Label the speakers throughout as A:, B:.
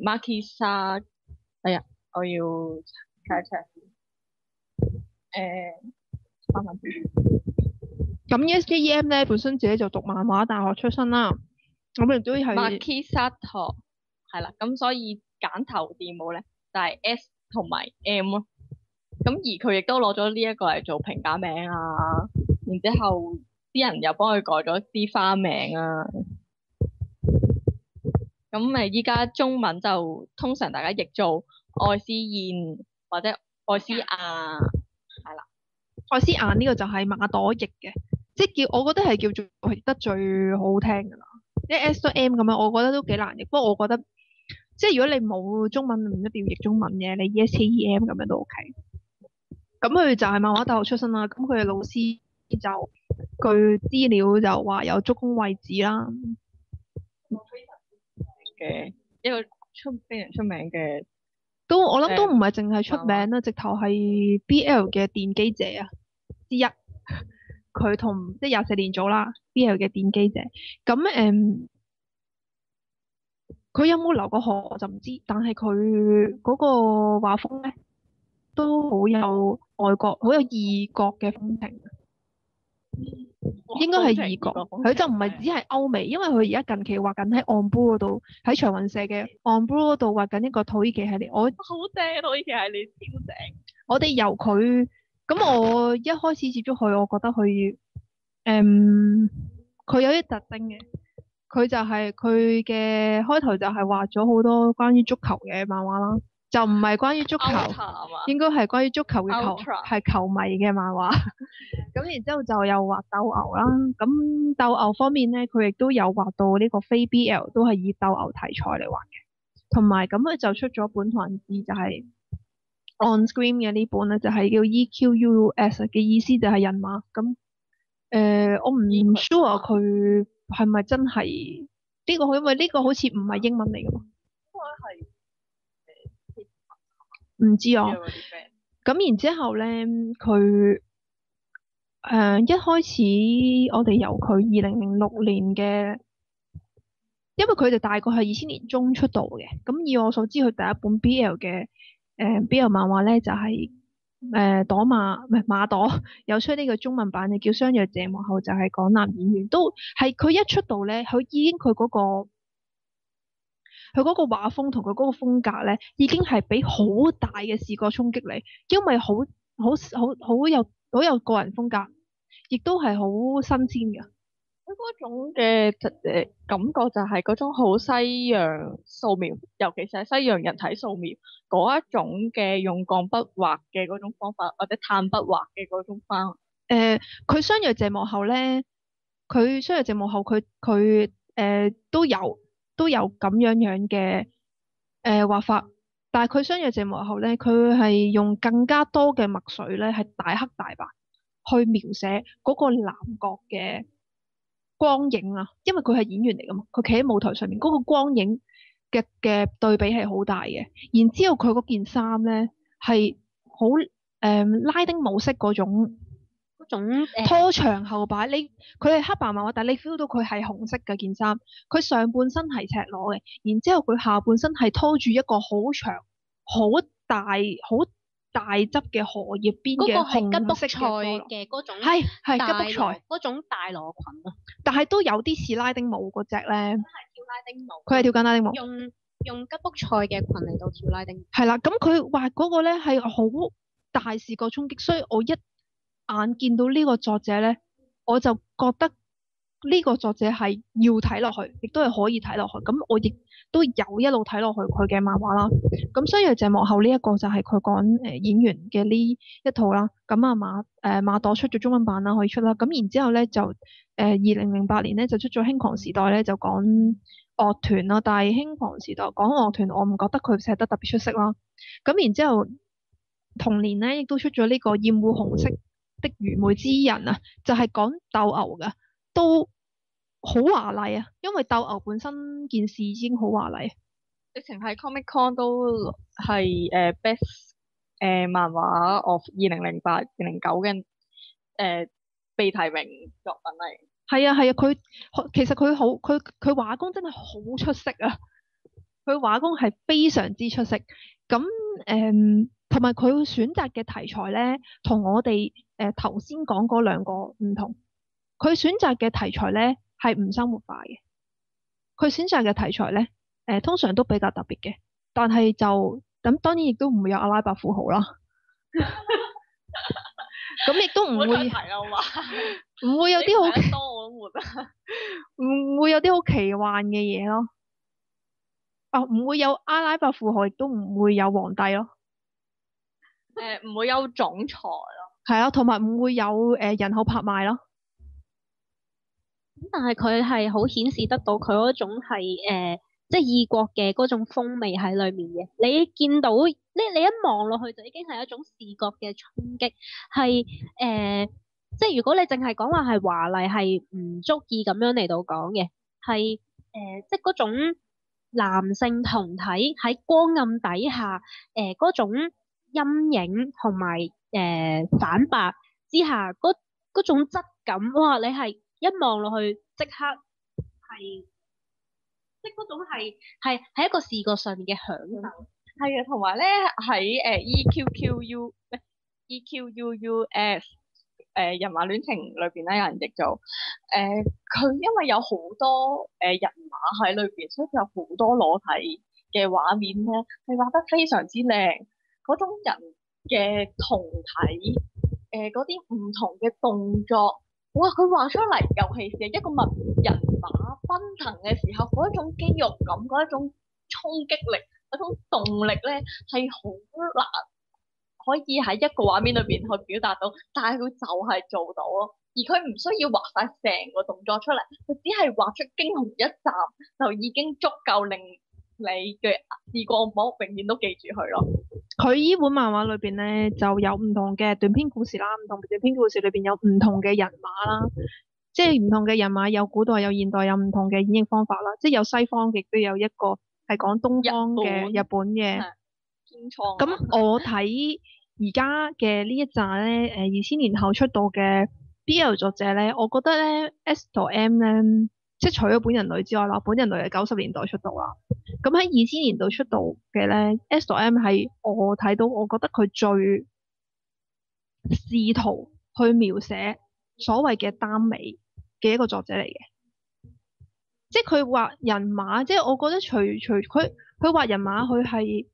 A: Marquisa，哎呀，我要查一查翻返
B: 咁 SJEM 咧本身自己就讀漫畫大學出身啦，咁亦都係
A: Marquisa 托係啦，咁所以揀頭字母咧就係 S 同埋 M 咯。咁而佢亦都攞咗呢一個嚟做平假名啊，然之後啲人又幫佢改咗啲花名啊。咁依家中文就通常大家譯做愛斯燕或者愛斯亞，係啦。
B: 愛斯眼呢個就係馬朵譯嘅，即係叫我覺得係叫做譯得最好聽噶啦。一 S 都 M 咁樣，我覺得都幾難譯。不過我覺得即係如果你冇中文，唔一定要譯中文嘅，你 ESTEM 咁樣都 OK。咁佢就係漫畫大學出身啦。咁佢嘅老師就據資料就話有竹宮惠子啦。
A: 嘅一個非常出名嘅
B: 我諗都唔係淨係出
A: 漫畫。
B: 名啦，直頭係 BL 嘅奠基者啊之一。佢同即係24年組啦，BL 嘅奠基者。咁佢有冇留過學我就唔知，但係佢嗰個畫風咧都好有外國、好有異國嘅風情。應該係異國，佢就唔係只係歐美，因為佢而家近期畫緊喺 On-Blue 嗰度，喺長雲社嘅 On-Blue 嗰度畫緊一個土耳其系列。
A: 好正啊！土耳其系列超正。
B: 我哋由佢咁，我一開始接觸佢，我覺得誒佢有啲特徵嘅。佢就係佢嘅開頭就係畫咗好多關於足球嘅漫畫啦，就唔係關於足球，應該係關於足球嘅係球迷嘅漫畫。咁然之後就又畫鬥牛啦，咁鬥牛方面咧，佢亦都有畫到呢個非 BL，都係以鬥牛題材嚟畫嘅。同埋咁佢就出咗本同人誌，就係 On Screen 嘅呢本咧，就係叫 EQUS 嘅意思就係人馬。咁我唔 sure 佢係咪真係呢個，因為呢個好似唔係英文嚟噶嘛，唔知啊。咁然之後咧，佢一開始我哋由佢2006年嘅，因為佢哋大概係2000年中出道嘅。咁以我所知，佢第一本 BL 嘅BL 漫畫咧就係、朵馬唔係馬朵有出呢個中文版嘅叫《相約這幕後》，就係講男演員都係佢一出道咧，佢已經佢嗰個畫風同佢嗰個風格咧，已經係俾好大嘅視覺衝擊你，因為好有個人風格，亦都係好新鮮嘅。
A: 佢嗰種嘅感覺就係嗰種好西洋素描，尤其是係西洋人體素描嗰一種嘅用鋼筆畫嘅嗰種方法，或者炭筆畫嘅嗰種方法。
B: 佢相約謝幕後咧，佢相約謝幕後佢都有咁樣嘅畫法，但係佢相約謝幕後咧，佢係用更加多嘅墨水咧，係大黑大白去描寫嗰個男角嘅光影啊，因為佢係演員嚟噶嘛，佢企喺舞台上面嗰個光影嘅對比係好大嘅。然之後佢嗰件衫咧係好拉丁舞式嗰種拖長後擺，佢係黑白漫畫，但係你 feel 到佢係紅色嘅件衫。佢上半身係赤裸嘅，然之後佢下半身係拖住一個好長、好大、好大汁嘅荷葉邊嘅紅色嘅
C: 嗰種
B: 係吉卜賽
C: 嗰種大羅裙啊，
B: 但係都有啲似拉丁舞嗰隻咧。
C: 跳拉丁舞，
B: 佢係跳緊拉丁舞，
C: 用吉卜賽嘅裙嚟到跳拉丁舞。
B: 係啦，咁佢畫嗰個咧係好大視覺衝擊，所以我一眼見到呢個作者咧，我就覺得呢個作者係要睇落去，亦都係可以睇落去。咁我亦都有一路睇落去佢嘅漫畫啦。咁所以謝幕後呢一個就係佢講演員嘅呢一套啦。咁啊馬朵出咗中文版啦，可以出啦。咁然之後咧就2008年咧就出咗《輕狂時代》咧，就講樂團啦。但係《輕狂時代》講樂團，我唔覺得佢寫得特別出色啦。咁然之後同年咧亦都出咗呢個《厭惡紅色的愚昧之人》啊，就係講鬥牛噶，都好華麗啊！因為鬥牛本身件事已經好華麗，
A: 直情係 Comic Con 都係Best 漫畫 of 2008-2009嘅被提名作品嚟。
B: 係啊係啊，其實佢畫工真係好出色啊！佢畫工係非常之出色。咁同埋佢選擇嘅題材咧，同我哋頭先講嗰兩個唔同。佢選擇嘅題材咧係唔生活化嘅。佢選擇嘅題材咧，通常都比較特別嘅，但係就咁當然亦都唔會有阿拉伯富豪啦。咁亦都唔會
A: 提啦嘛，
B: 唔會有啲好
A: 你睇得多我都悶啊。
B: 唔會有啲好奇幻嘅嘢咯。唔會有阿拉伯富豪，亦都唔會有皇帝咯。
A: 唔會有總裁咯。
B: 係啊，同埋唔會有人口拍賣咯。
C: 咁但係佢係好顯示得到佢嗰種係即係異國嘅嗰種風味喺裏面嘅。你見到你一望落去就已經係一種視覺嘅衝擊，係即係如果你淨係講話係華麗係唔足以咁樣嚟到講嘅，係即係嗰種男性同體喺光暗底下嗰種陰影同埋反白之下嗰種質感，哇！你係一望落去即刻係，即係嗰種係一個視覺上面嘅享受。
A: 係啊，同埋咧喺EQQUS 人馬戀情裏邊咧，有人譯做佢因為有好多人馬喺裏邊，所以佢有好多裸體嘅畫面咧，係畫得非常之靚。嗰種人嘅同體嗰啲唔同嘅動作。哇！佢畫出嚟，尤其是係一個人馬奔騰嘅時候，嗰一種肌肉感，嗰一種衝擊力，嗰種動力咧，係好難可以喺一個畫面裏邊去表達到，但係佢就係做到咯。而佢唔需要畫晒成個動作出嚟，佢只係畫出驚鴻一簪，就已經足夠令你嘅視覺膜永遠都記住佢咯。
B: 佢依本漫畫裏邊咧就有唔同嘅短篇故事啦，唔同短篇故事裏邊有唔同嘅人馬啦，即係唔同嘅人馬有古代有現代有唔同嘅演繹方法啦，即係有西方亦都有一個係講東方嘅日本嘅
A: 天創。
B: 咁我睇而家嘅呢一紮咧2000年後出道嘅 BL 作者咧，我覺得咧 S 同 M 咧，即係除咗本人類之外啦，本人類係90年代出道啦。咁喺2000年度出道嘅咧 S 同 M 係我睇到，我覺得佢最試圖去描寫所謂嘅耽美嘅一個作者嚟嘅。即係佢畫人馬，即係我覺得除佢畫人馬，佢係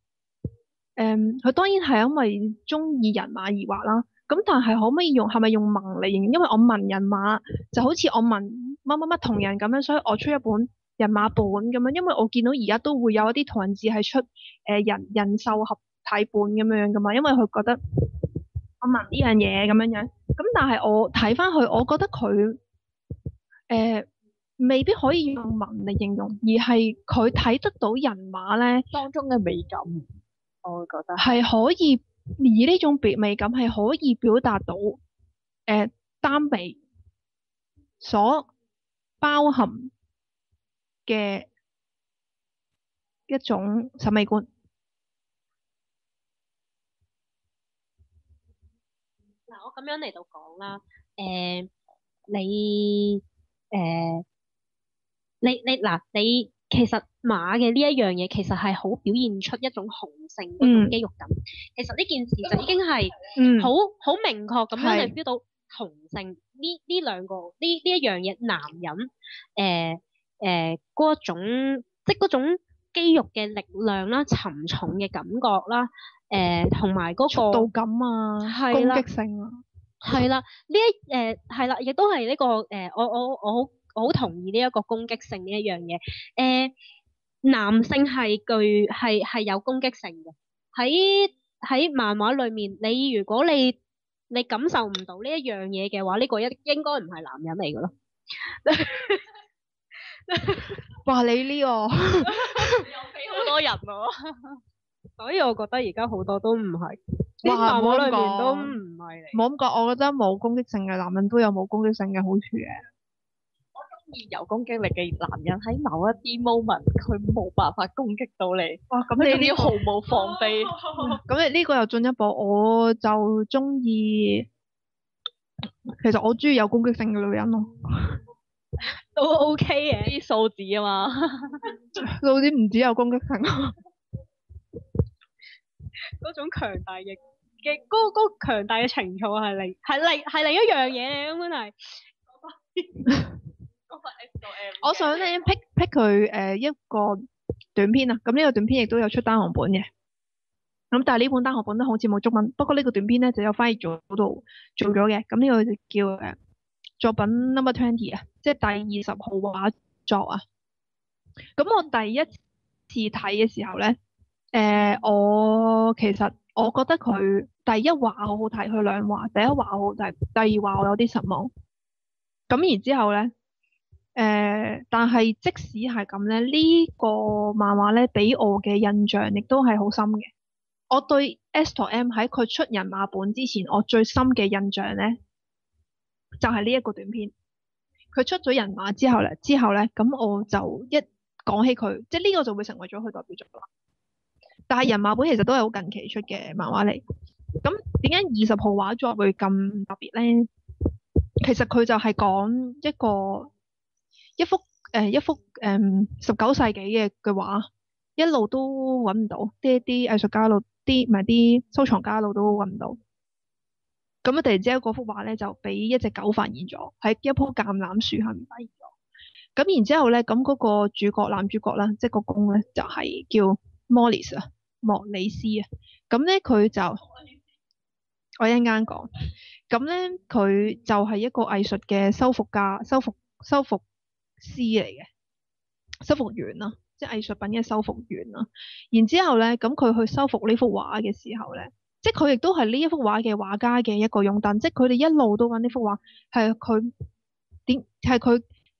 B: 佢當然係因為中意人馬而畫啦。咁但係可唔可以係咪用文嚟形容？因為我文人馬就好似我文乜乜乜同人咁樣，所以我出一本人馬本咁樣。因為我見到而家都會有一啲同人誌係出人獸合體本咁樣噶嘛，因為佢覺得我文呢樣嘢咁樣樣。咁但係我睇翻佢，我覺得佢未必可以用文嚟形容，而係佢睇得到人馬咧
A: 當中嘅美感，我會覺得
B: 係可以。而呢種美感係可以表達到耽美所包含嘅一種審美觀。
C: 嗱，我咁樣嚟到講啦，你其實馬嘅呢一樣嘢，其實係好表現出一種雄性嗰種肌肉感。其實呢件事就已經係好明確咁樣嚟 feel 到雄性呢兩個呢一樣嘢，男人嗰種即係嗰種肌肉嘅力量啦、沉重嘅感覺啦，同埋嗰個
B: 速度感啊、攻擊性啊，
C: 係啦，係啦，亦都係呢個我好同意呢一個攻擊性呢一樣嘢。男性係有攻擊性嘅。喺漫畫裏面，如果你感受唔到呢一樣嘢嘅話，呢個應該唔係男人嚟嘅咯。
B: 哇！你呢個
A: 有俾好多人喎，
C: 所以我覺得而家好多都唔係。
B: 哇！
C: 漫畫裏面都唔係嚟。
B: 冇咁講，我覺得冇攻擊性嘅男人都有冇攻擊性嘅好處嘅。
A: 有攻擊力嘅男人喺某一啲 moment，佢冇辦法攻擊到你。
B: 哇！咁你呢
A: 啲毫無防備。
B: 咁你呢個又進一步，我就中意，其實我中意有攻擊性嘅女人咯。
C: 都 OK 嘅。
A: 啲數字啊嘛，
B: 老啲唔只有攻擊性。
C: 嗰種強大嗰強大嘅情操係另一樣嘢嚟，根本係。
A: 嗰個 S 到 M
B: 我想咧 pick 佢一個短篇啊，咁呢個短篇亦都有出單行本嘅。咁但係呢本單行本都好似冇中文，不過呢個短篇咧就有翻譯做咗嘅。咁呢個就叫作品 No.20 啊，即係第20號畫作啊。咁我第一次睇嘅時候咧，我其實我覺得佢第一話好好睇，佢兩話，第一話好好睇，第二話我有啲失望。咁然之後咧，但係即使係咁咧，呢個漫畫咧俾我嘅印象亦都係好深嘅。我對 S 同 M 喺佢出人馬本之前，我最深嘅印象咧就係呢一個短篇。佢出咗人馬之後咧，咁我就一講起佢，即係呢個就會成為咗佢代表作啦。但係人馬本其實都係好近期出嘅漫畫嚟。咁點解20號畫作會咁特別咧？其實佢就係講一幅19世紀嘅畫，一路都揾唔到，啲藝術家路啲收藏家路都揾唔到。咁啊，突然之間嗰幅畫咧就俾一隻狗發現咗，喺一棵橄欖樹下面發現咗。咁然之後咧，咁嗰個男主角啦，即係個公咧就係叫莫里斯啊。咁咧佢就我一陣間講。咁咧佢就係一個藝術嘅修復師嚟嘅，修復員啦，即係藝術品嘅修復員啦。然之後咧，咁佢去修復呢幅畫嘅時候咧，即係佢亦都係呢一幅畫嘅畫家嘅一個擁躉，即係佢哋一路都揾呢幅畫，係佢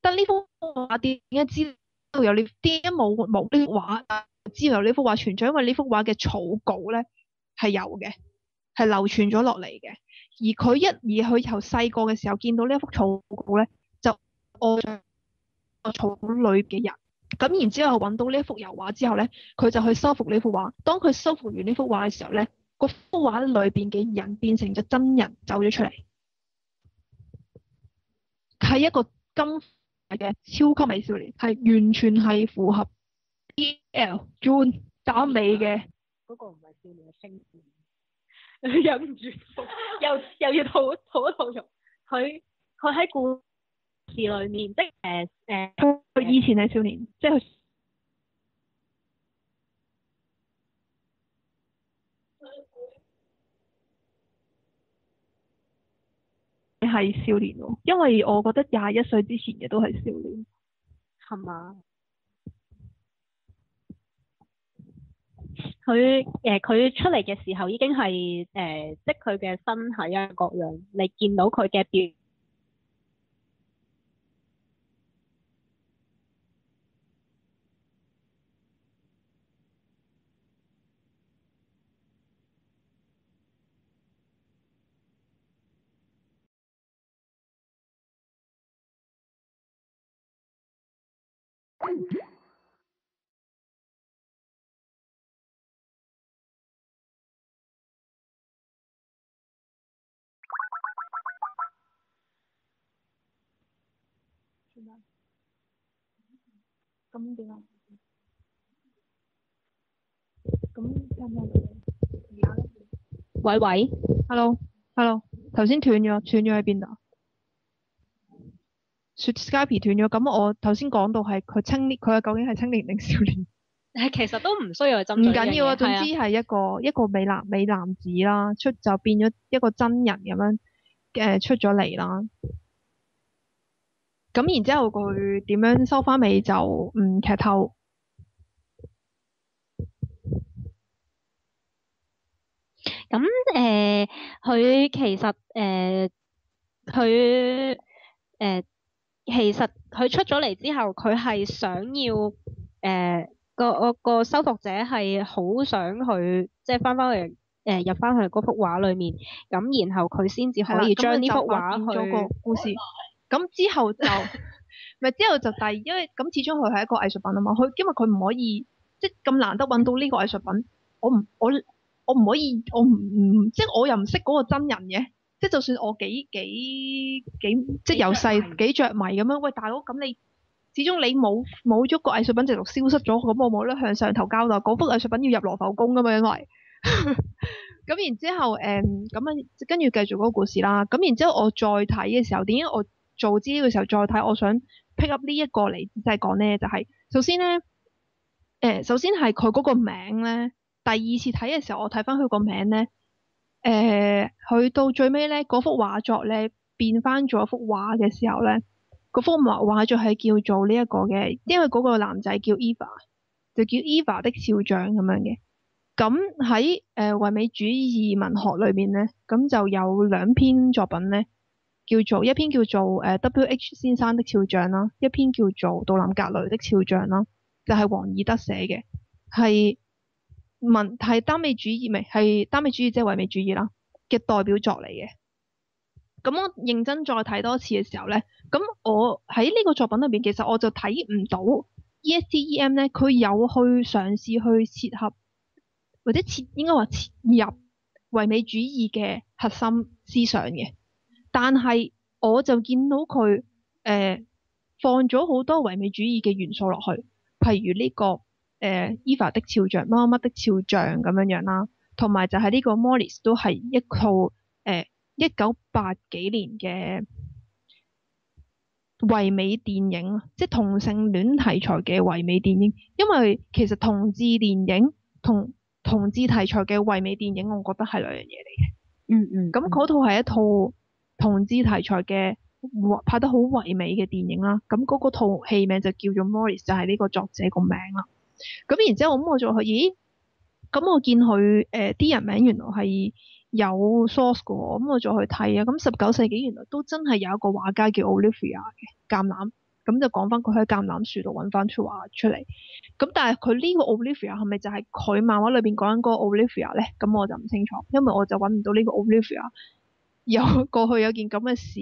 B: 得呢幅畫點解知道有呢？點解冇呢幅畫知道有呢幅畫存在？因為呢幅畫嘅草稿咧係有嘅，係流傳咗落嚟嘅。而佢由細個嘅時候見到呢一幅草稿咧，就愛上草裏嘅人。咁然之後揾到呢一幅油畫之後咧，佢就去修復呢幅畫。當佢修復完呢幅畫嘅時候咧，嗰幅畫裏邊嘅人變成咗真人走咗出嚟，係一個金嘅超級美少年，係完全係符合 BL June 打尾嘅。
C: 嗰個唔係少年，係青年。忍唔住又要吐一吐肉。佢喺故事裏面，即係
B: 佢以前係少年，即係係少年喎，因為我覺得21歲之前嘅都係少年，
C: 係嘛？佢出嚟嘅時候已經係即係佢嘅身體啊各樣，你見到佢嘅表。
B: 咁點啊？咁聽唔聽到？
C: 喂
B: ，hello，頭先斷咗喺邊度？Skype 斷咗，咁我頭先講到係佢究竟係青年定少年？
C: 其實都唔需要去斟
B: 唔
C: 酌
B: 緊要啊，總之
C: 係
B: 係一個美男子啦，就變咗一個真人咁樣出咗嚟啦。咁然之後佢點樣收翻尾就唔劇透。
C: 咁佢其實佢出咗嚟之後，佢係想要個修復者係好想去即係翻去入翻去嗰幅畫裡面，咁然後佢先至可以將呢幅畫去
B: 個故事。咁之後就因為咁始終佢係一個藝術品啊嘛，因為佢唔可以即係咁難得揾到呢個藝術品，我唔可以，即係我又唔識嗰個真人嘅，即係就算我幾即係由細幾着迷咁樣，喂大佬咁你始終你冇咗個藝術品直錄消失咗，咁我冇得向上頭交代。嗰幅藝術品要入羅浮宮噶嘛，因為咁然之後咁啊，跟住繼續嗰個故事啦。咁然之後我再睇嘅時候，點解我做資料嘅時候再睇？我想 pick up 呢一個嚟即係講咧，就係首先咧，首先係佢嗰個名咧，第二次睇嘅時候，我睇翻佢個名咧，佢到最尾咧，嗰幅畫作咧變翻咗一幅畫嘅時候咧，嗰幅畫作係叫做呢一個嘅，因為嗰個男仔叫 Eva，就叫 Eva 的肖像咁樣嘅。咁喺唯美主義文學裏面咧，咁就有兩篇作品咧，一篇叫做W.H 先生的肖像啦，一篇叫做杜林格雷的肖像啦，就係王爾德寫嘅，係耽美主義，係耽美主義即係唯美主義啦嘅代表作嚟嘅。咁我認真再睇多次嘅時候咧，咁我喺呢個作品裏邊，其實我就睇唔到 ESTEM 咧，佢有去嘗試去切合。或者應該話切入唯美主義嘅核心思想嘅，但係我就見到佢放咗好多唯美主義嘅元素落去，譬如呢、這個Eva 的肖像、乜乜的肖像咁樣樣啦，同埋就係呢個 Mollis 都係一套1980幾年嘅唯美電影，即係同性戀題材嘅唯美電影，因為其實同志電影同同志題材嘅唯美電影，我覺得係兩樣嘢嚟嘅。咁嗰套係一套同志題材嘅拍得好唯美嘅電影啦。咁嗰個套戲名就叫做 Mollis，就係呢個作者個名啦。咁然之後咁我就去，咦？咁我見佢啲人名原來係有 source 嘅喎，咁我就去睇啊。咁19世紀原來都真係有一個畫家叫 Olivia 嘅橄欖。咁就講翻佢喺橄欖樹度揾翻出畫出嚟，咁但係佢呢個 Olivia 係咪就係佢漫畫裏邊講緊嗰個 Olivia 咧？咁我就唔清楚，因為我就揾唔到呢個 Olivia 有過去有件咁嘅事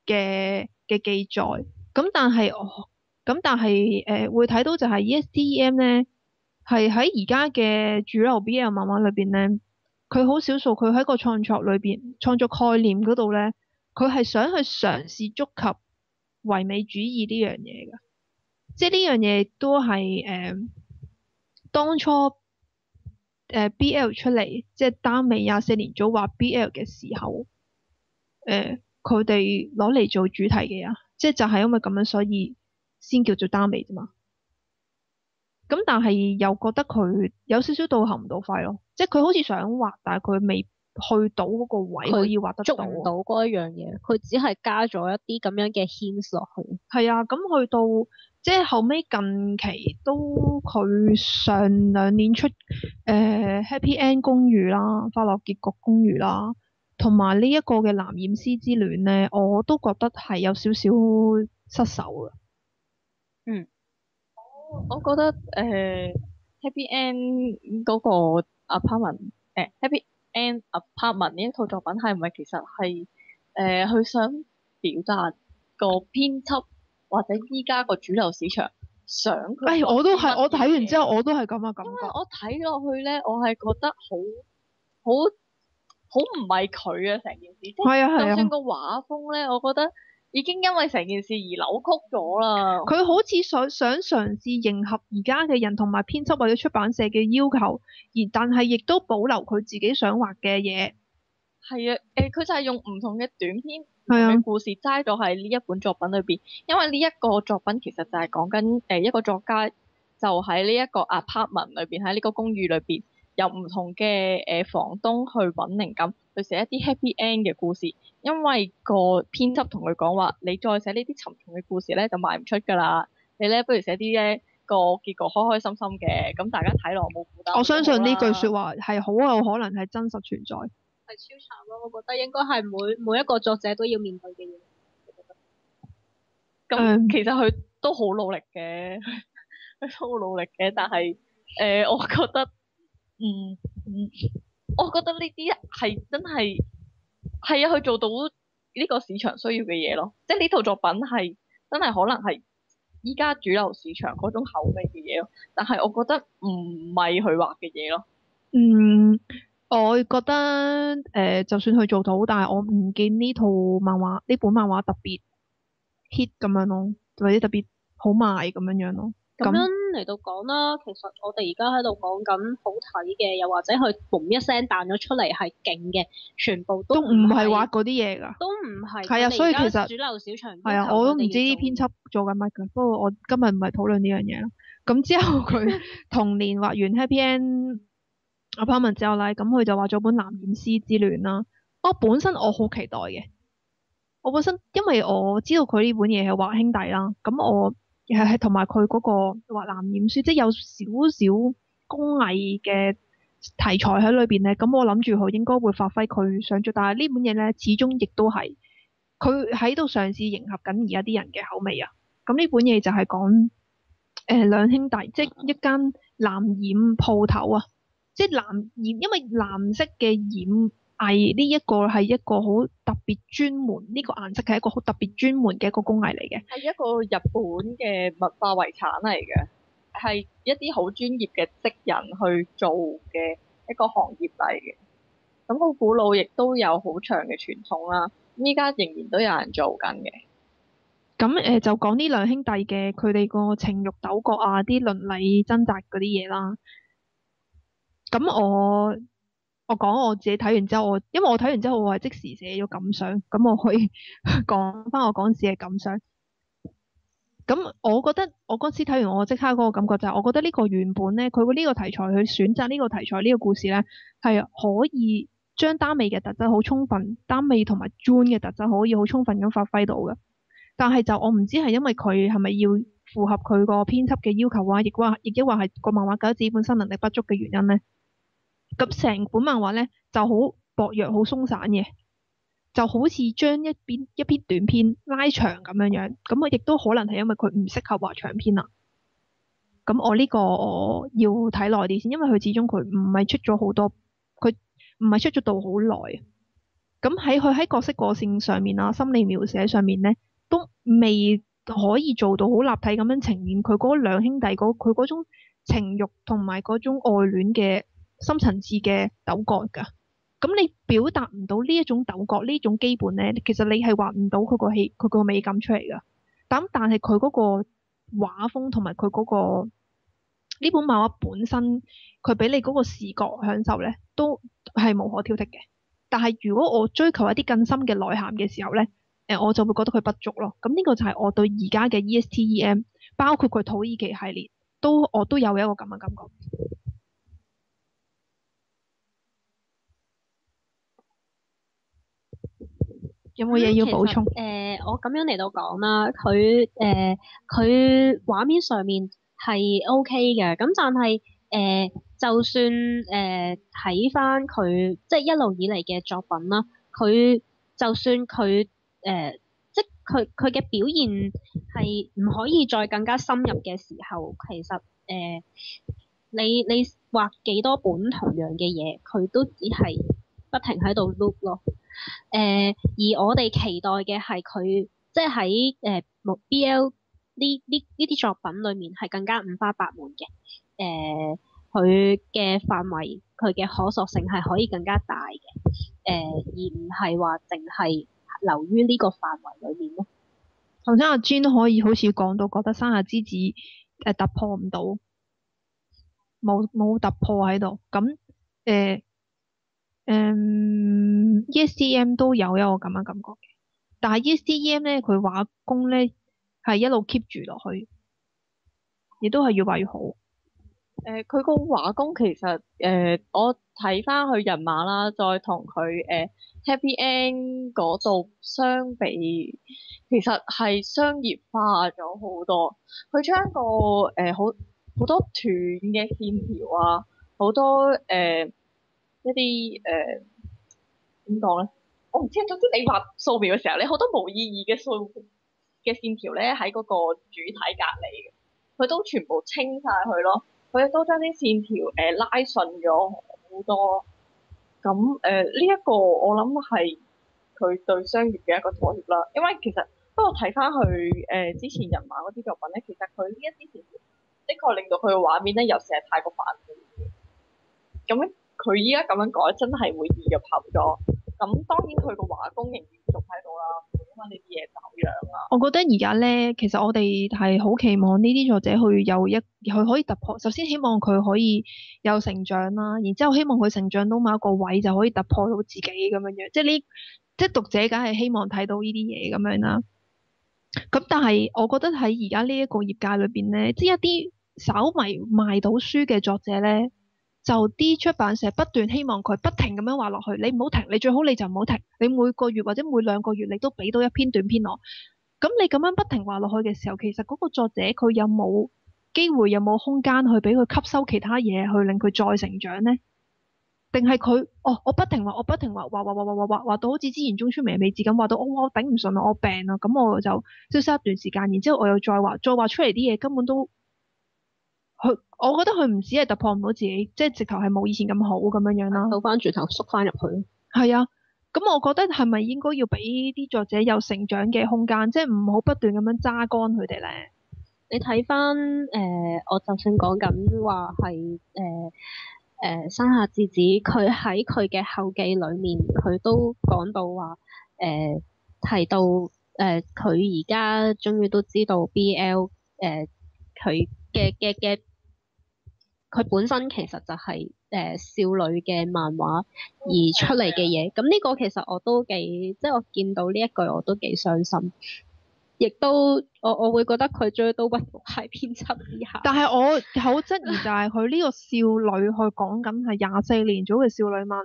B: 嘅記載。咁但係會睇到就係 ESTEM 咧，係喺而家嘅主流 BL 漫畫裏邊咧，佢好少數佢喺個創作裏邊創作概念嗰度咧，佢係想去嘗試觸及唯美主義呢樣嘢㗎，即係呢樣嘢都係當初BL 出嚟，即係耽美24年組畫 BL 嘅時候，佢哋攞嚟做主題嘅啊，即係就係因為咁樣，所以先叫做耽美啫嘛。咁但係又覺得佢有少少到喉唔到肺咯，即係佢好似想畫，但係佢未去到嗰個位可以畫得到。
C: 捉唔到嗰一樣嘢，佢只係加咗一啲咁樣嘅 hints 落去。
B: 係啊，咁去到即係後尾近期都佢上2年出Happy End 公寓啦，快樂結局公寓啦，同埋呢一個嘅藍染絲之戀咧，我都覺得係有少少失手嘅。
A: 我覺得Happy End 嗰個 apartment Happy End Apartment 呢一套作品係唔係其實係佢想表達個編輯或者依家個主流市場想佢？
B: 我都係，我睇完之後我都係咁嘅感覺。
A: 因為我睇落去咧，我係覺得好唔係佢嘅成件事，即係就算個畫風咧，我覺得已經因為成件事而扭曲咗啦。佢
B: 好似想嘗試迎合而家嘅人同埋編輯或者出版社嘅要求，但係亦都保留佢自己想畫嘅嘢。
A: 係啊，佢就係用唔同嘅短篇嘅故事齋咗喺呢一本作品裏邊，因為呢一個作品其實就係講緊一個作家就喺呢一個 apartment 裏邊，喺呢個公寓裏邊，由唔同嘅房東去揾靈感，去寫一啲 happy end 嘅故事。因為個編輯同佢講話，你再寫呢啲沉重嘅故事咧，就賣唔出㗎啦。你咧不如寫啲咧個結局開開心心嘅，咁大家睇落冇負擔。
B: 我相信呢句説話係好有可能係真實存在。
C: 係超慘咯！我覺得應該係每一個作者都要面對嘅嘢。
A: 咁其實佢都好努力嘅，佢都好努力嘅，但係我覺得我覺得呢啲係真係啊，佢做到呢個市場需要嘅嘢咯，即係呢套作品係真係可能係依家主流市場嗰種口味嘅嘢咯，但係我覺得唔係佢畫嘅嘢咯。
B: 我覺得就算佢做到，但係我唔見呢本漫畫特別 hit 咁樣咯，或者特別好賣咁樣樣咯。
C: 咁樣嚟到講啦，其實我哋而家喺度講緊好睇嘅，又或者佢嘣一聲彈咗出嚟係勁嘅，全部都
B: 都唔係
C: 係
B: 話嗰啲嘢㗎。
C: 都唔係
B: 係啊，所以其實
C: 主流市場
B: 係啊，
C: 要求
B: 我都唔知
C: 佢哋要做
B: 啲編輯做緊乜㗎。不過我今日唔係討論呢樣嘢啦。咁之後佢同年畫完 Happy End Apartment 之後咧，咁佢就畫咗本藍染絲之戀啦。本身我好期待嘅，我本身因為我知道佢呢本嘢係畫兄弟啦，咁我係同埋佢嗰個畫藍染書，即係有少少工藝嘅題材喺裏邊咧，咁我諗住佢應該會發揮佢想做，但係呢本嘢咧始終亦都係佢喺度嘗試迎合緊而家啲人嘅口味啊。咁呢本嘢就係講兩兄弟，即係一間藍染鋪頭啊，即係藍染，因為藍色嘅染藝呢一個係一個好特別專門，呢個顏色係一個好特別專門嘅一個工藝嚟嘅。
A: 係一個日本嘅文化遺產嚟嘅，係一啲好專業嘅職人去做嘅一個行業嚟嘅。咁好古老，亦都有好長嘅傳統啦。依家仍然都有人做緊嘅。
B: 咁就講呢兩兄弟嘅佢哋個情慾糾葛啊，啲倫理掙扎嗰啲嘢啦。咁我講我自己睇完之後，因為我睇完之後我係即時寫咗感想，咁我可以講翻我嗰陣時嘅感想。咁我覺得我嗰時睇完我即刻嗰個感覺就係，我覺得呢個原本咧，佢呢個題材去選擇呢個題材呢個故事咧，係可以將耽美嘅特質好充分，耽美同埋 June 嘅特質可以好充分咁發揮到嘅。但係就我唔知係因為佢係咪要符合佢個編輯嘅要求啊，亦亦話係個漫畫家自己本身能力不足嘅原因咧。咁成本漫畫咧就好薄弱、好鬆散嘅，就好似將一篇短篇拉長咁樣樣。咁我亦都可能係因為佢唔適合畫長篇啦。咁我呢個我要睇耐啲先，因為佢始終佢唔係出咗好多，佢唔係出咗到好耐。咁佢喺角色個性上面啊、心理描寫上面咧，都未可以做到好立體咁樣呈現佢嗰兩兄弟佢嗰種情慾同埋嗰種愛戀嘅深層次嘅糾葛㗎。咁你表達唔到呢一種糾葛呢種基本咧，其實你係畫唔到佢個美感出嚟㗎。但係佢嗰個畫風同埋佢嗰個呢本漫畫本身，佢俾你嗰個視覺享受咧，都係無可挑剔嘅。但係如果我追求一啲更深嘅內涵嘅時候咧，我就會覺得佢不足咯。咁呢個就係我對而家嘅 ESTEM，包括佢土耳其系列，我都有一個咁嘅感覺。有冇嘢要補充？
C: 我咁樣嚟到講啦，佢畫面上面係 OK 嘅，咁但係就算睇翻佢即係一路以嚟嘅作品啦，佢就算即係佢嘅表現係唔可以再更加深入嘅時候，其實你畫幾多本同樣嘅嘢，佢都只係不停喺度 loop 咯。而我哋期待嘅係佢，即係喺BL 呢啲作品裏面係更加五花八門嘅。佢嘅範圍，佢嘅可塑性係可以更加大嘅。而唔係話淨係留於呢個範圍裏面咯。
B: 頭先阿 Jean 可以好似講到覺得山下之子突破唔到，冇突破喺度。咁ESTM 都有一個咁嘅感覺嘅，但係 ESTM 咧佢畫工咧係一路 keep 住落去，亦都係越畫越好。
A: 佢個畫工其實我睇翻佢人馬啦，再同佢Happy End 嗰度相比，其實係商業化咗好多。佢將個好多斷嘅線條啊，好多一啲點講咧？我唔知，總之你畫素描嘅時候，你好多冇意義嘅線條咧喺嗰個主體隔離嘅，佢都全部清晒佢咯。佢亦都將啲線條拉順咗好多。咁呢一個我諗係佢對商業嘅一個妥協啦。因為其實不過睇翻佢之前人馬嗰啲作品咧，其實佢呢一啲線條的確令到佢嘅畫面咧有時係太過繁複。咁佢依家咁樣改真係會易入口咗。咁當然佢個畫工仍然仲喺度啦，唔會因翻呢啲嘢走樣啊。
B: 我覺得而家咧，其實我哋係好期望呢啲作者佢可以突破。首先希望佢可以有成長啦，然之後希望佢成長到某一個位就可以突破到自己咁樣樣。即係讀者梗係希望睇到呢啲嘢咁樣啦。咁但係我覺得喺而家呢一個業界裏邊咧，即係一啲稍微賣到書嘅作者咧，就啲出版社不斷希望佢不停咁樣話落去，你唔好停，你最好你就唔好停，你每個月或者每兩個月你都俾到一篇短篇我。咁你咁樣不停話落去嘅時候，其實嗰個作者佢有冇機會，有冇空間去俾佢吸收其他嘢，去令佢再成長呢？定係佢我不停話，我不停話到好似之前中村明美智咁話到，我頂唔順啦，我病啦，咁我就消失一段時間，然之後我又再話出嚟啲嘢根本都我覺得佢唔止係突破唔到自己，即係直頭係冇以前咁好咁樣樣啦。
C: 倒翻轉頭縮翻入去。
B: 係啊，咁我覺得係咪應該要俾啲作者有成長嘅空間，即係唔好不斷咁樣揸乾佢哋咧？
C: 你睇翻我就算講緊話係山下智子，佢喺佢嘅後記裏面，佢都講到話提到佢而家終於都知道 BL 佢嘅佢本身其實就係少女嘅漫畫而出嚟嘅嘢，咁呢個其實我都幾，即係我見到呢一句我都幾傷心，亦都我會覺得佢終於都屈服喺編輯之下。
B: 但係我好質疑就係佢呢個少女，佢講緊係24年組嘅少女漫，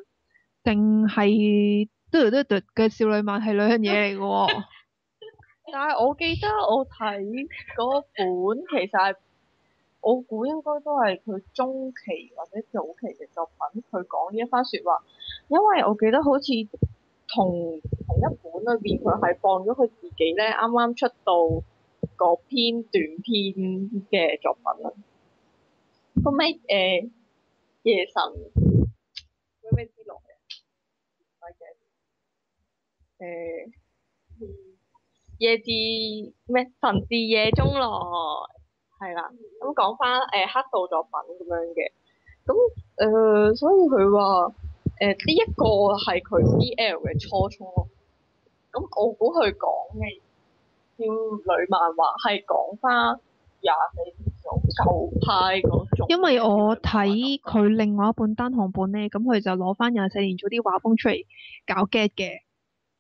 B: 定係嘟嘟嘟嘅少女漫係兩樣嘢嚟嘅喎。
A: 但係我記得我睇嗰本其實係我估應該都係佢中期或者早期嘅作品，佢講呢一番説話，因為我記得好似同一本裏邊佢係放咗佢自己咧啱啱出道嗰篇短篇嘅作品啦。個咩夜神咩之路嘅？夜至咩神至夜中來係啦，咁講翻黑道作品咁樣嘅，咁所以佢話呢一個係佢 BL 嘅初衷咯。咁我估佢講嘅少女漫畫係講翻24年組舊派嗰種。
B: 因為我睇佢另外一本單行本咧，咁佢就攞翻24年組啲畫風出嚟搞 get 嘅。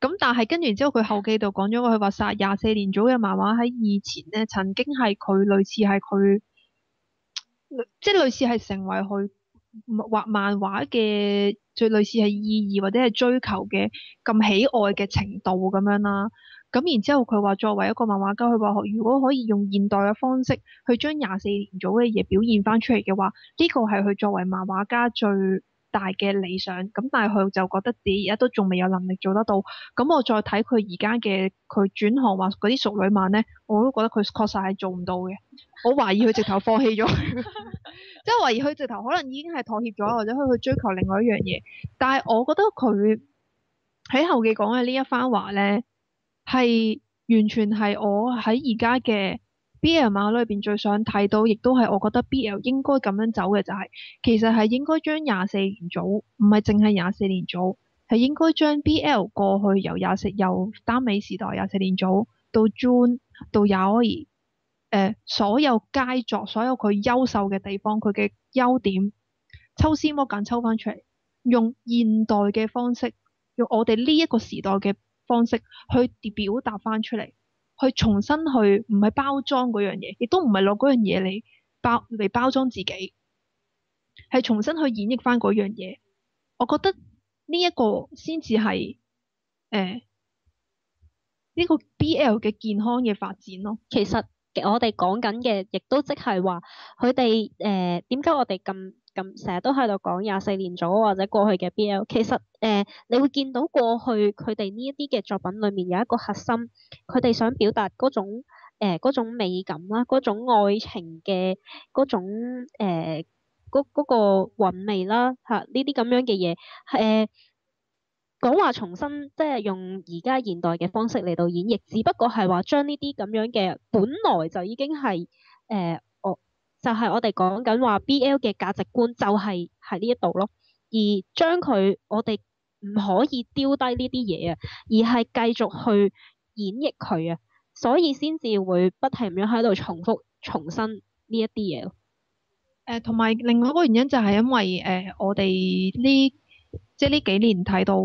B: 咁但係跟住之後，佢後記度講咗佢話殺24年組嘅漫畫喺以前咧，曾經係佢類似係佢，即係類似係成為佢畫漫畫嘅最類似係意義或者係追求嘅咁喜愛嘅程度咁樣啦。咁然之後佢話作為一個漫畫家，佢話如果可以用現代嘅方式去將24年組嘅嘢表現翻出嚟嘅話，呢個係佢作為漫畫家最大嘅理想。咁但係佢就覺得自己而家都仲未有能力做得到。咁我再睇佢而家嘅佢轉行話嗰啲熟女漫咧，我都覺得佢確實係做唔到嘅。我懷疑佢直頭放棄咗，即係懷疑佢直頭可能已經係妥協咗，或者佢去追求另外一樣嘢。但係我覺得佢喺後記講嘅呢一番話咧，係完全係我喺而家嘅 BL 漫畫裏邊最想睇到，亦都係我覺得 BL 應該咁樣走嘅就係，其實係應該將24年組，唔係淨係24年組，係應該將 BL 過去由耽美時代24年組到 June 到 Yaoi，所有佳作，所有佢優秀嘅地方，佢嘅優點，抽絲剝繭抽翻出嚟，用現代嘅方式，用我哋呢一個時代嘅方式去表達翻出嚟，去重新去唔係包裝嗰樣嘢，亦都唔係攞嗰樣嘢嚟包裝自己，係重新去演繹翻嗰樣嘢。我覺得呢一個先至係呢個 BL 嘅健康嘅發展咯。
C: 其實我哋講緊嘅，亦都即係話佢哋點解我哋咁成日都喺度講24年組或者過去嘅 BL， 其實你會見到過去佢哋呢一啲嘅作品裡面有一個核心，佢哋想表達嗰種美感啦，嗰種愛情嘅嗰種嗰個韻味啦嚇，呢啲咁樣嘅嘢講話重新即係用而家現代嘅方式嚟到演繹，只不過係話將呢啲咁樣嘅本來就已經係就係我哋講緊話 BL 嘅價值觀就係喺呢一度咯，而將佢我哋唔可以丟低呢啲嘢啊，而係繼續去演繹佢啊，所以先至會不停咁樣喺度重申呢一啲嘢咯。
B: 同埋另外一個原因就係因為我哋即係呢幾年睇到